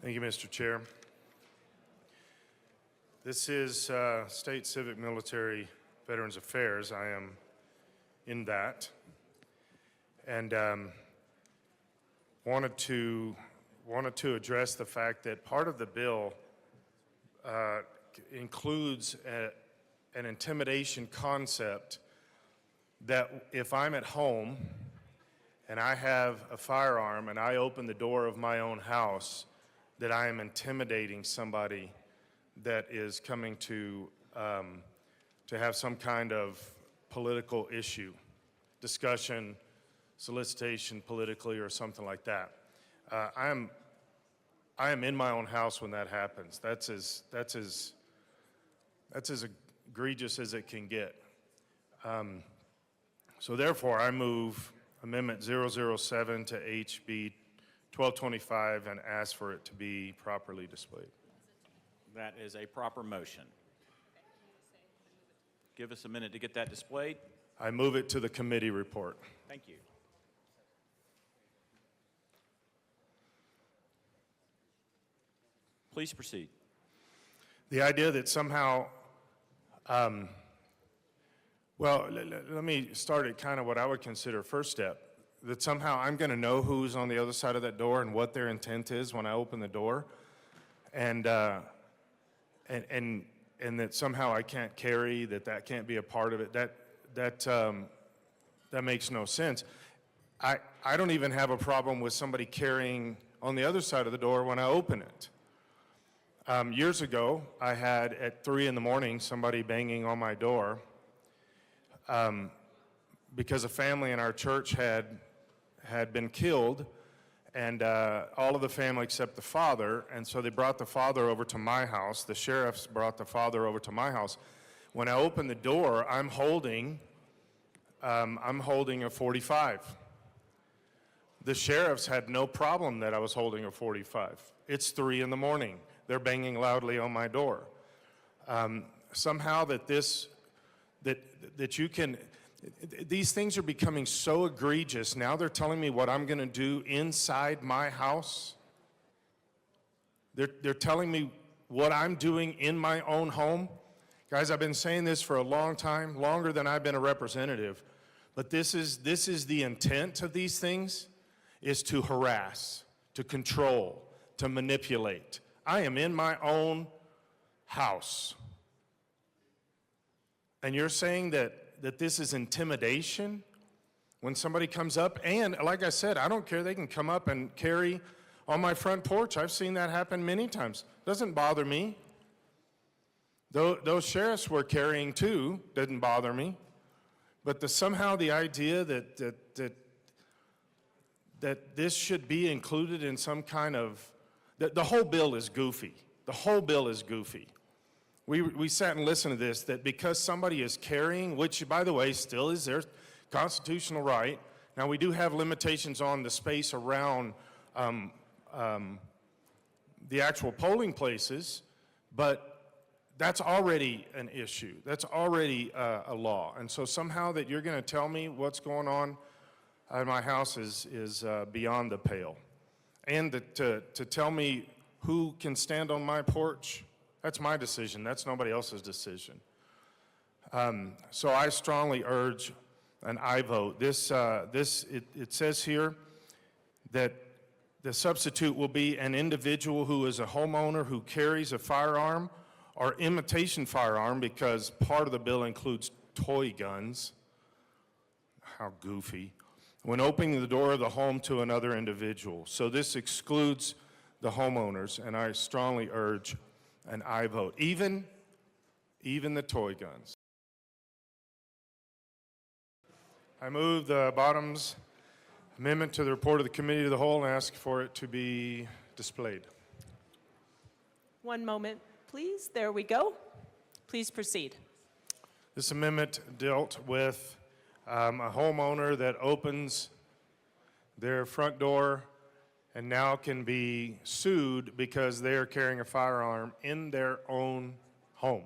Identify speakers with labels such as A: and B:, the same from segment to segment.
A: Thank you, Mr. Chair. This is State Civic Military Veterans Affairs. I am in that, and wanted to address the fact that part of the bill includes an intimidation concept that if I'm at home and I have a firearm and I open the door of my own house, that I am intimidating somebody that is coming to have some kind of political issue, discussion, solicitation politically or something like that. I am in my own house when that happens. That's as egregious as it can get. So therefore, I move Amendment 007 to HB 1225 and ask for it to be properly displayed.
B: That is a proper motion. Give us a minute to get that displayed.
A: I move it to the committee report.
B: Thank you. Please proceed.
A: The idea that somehow, well, let me start at kind of what I would consider first step, that somehow I'm going to know who's on the other side of that door and what their intent is when I open the door, and that somehow I can't carry, that can't be a part of it. That makes no sense. I don't even have a problem with somebody carrying on the other side of the door when I open it. Years ago, I had at 3 in the morning somebody banging on my door because a family in our church had been killed, and all of the family except the father, and so they brought the father over to my house. The sheriffs brought the father over to my house. When I opened the door, I'm holding a 45. The sheriffs had no problem that I was holding a 45. It's 3 in the morning. They're banging loudly on my door. Somehow that you can, these things are becoming so egregious. Now they're telling me what I'm going to do inside my house. They're telling me what I'm doing in my own home. Guys, I've been saying this for a long time, longer than I've been a representative. But this is the intent of these things, is to harass, to control, to manipulate. I am in my own house. And you're saying that this is intimidation when somebody comes up? And like I said, I don't care. They can come up and carry on my front porch. I've seen that happen many times. Doesn't bother me. Those sheriffs were carrying too. Didn't bother me. But somehow the idea that this should be included in some kind of, the whole bill is goofy. The whole bill is goofy. We sat and listened to this, that because somebody is carrying, which, by the way, still is their constitutional right. Now, we do have limitations on the space around the actual polling places, but that's already an issue. That's already a law. And so somehow that you're going to tell me what's going on in my house is beyond the pale. And to tell me who can stand on my porch, that's my decision. That's nobody else's decision. So I strongly urge an aye vote. It says here that the substitute will be an individual who is a homeowner who carries a firearm or imitation firearm, because part of the bill includes toy guns. How goofy. When opening the door of the home to another individual. So this excludes the homeowners, and I strongly urge an aye vote, even the toy guns. I move the bottom's amendment to the report of the Committee of the Whole and ask for it to be displayed.
C: One moment, please. There we go. Please proceed.
A: This amendment dealt with a homeowner that opens their front door and now can be sued because they are carrying a firearm in their own home.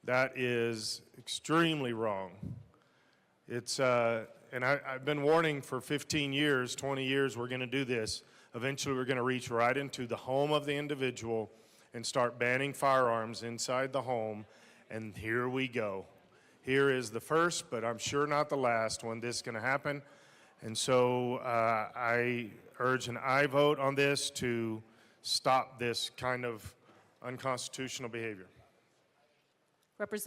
A: That is extremely wrong. It's, and I've been warning for 15 years, 20 years, we're going to do this. Eventually, we're going to reach right into the home of the individual and start banning firearms inside the home, and here we go. Here is the first, but I'm sure not the last when this is going to happen. And so I urge an aye vote on this to stop this kind of unconstitutional behavior.
C: Representative